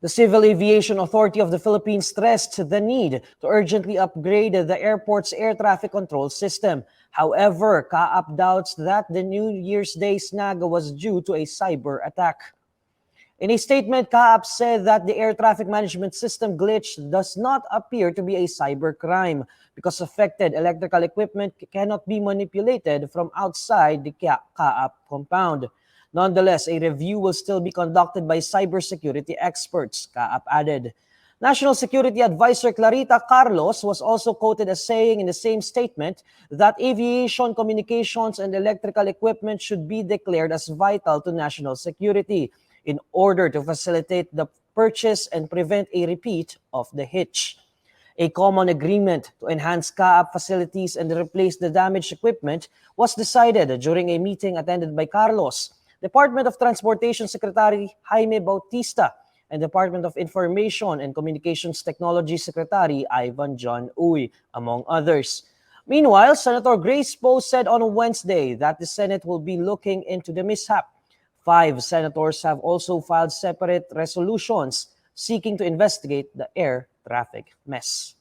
The Civil Aviation Authority of the Philippines stressed the need to urgently upgrade the airport's air traffic control system. However, CAAP doubts that the New Year's Day snag was due to a cyber attack. In a statement, CAAP said that the air traffic management system glitch does not appear to be a cybercrime because affected electrical equipment cannot be manipulated from outside the CAAP compound. Nonetheless, a review will still be conducted by cybersecurity experts, CAAP added. National Security Advisor Clarita Carlos was also quoted as saying in the same statement that aviation, communications, and electrical equipment should be declared as vital to national security in order to facilitate the purchase and prevent a repeat of the hitch. A common agreement to enhance CAAP facilities and replace the damaged equipment was decided during a meeting attended by Carlos, Department of Transportation Secretary Jaime Bautista, and Department of Information and Communications Technology Secretary Ivan John Uy, among others. Meanwhile, Senator Grace Poe said on Wednesday that the Senate will be looking into the mishap. 5 senators have also filed separate resolutions seeking to investigate the air traffic mess.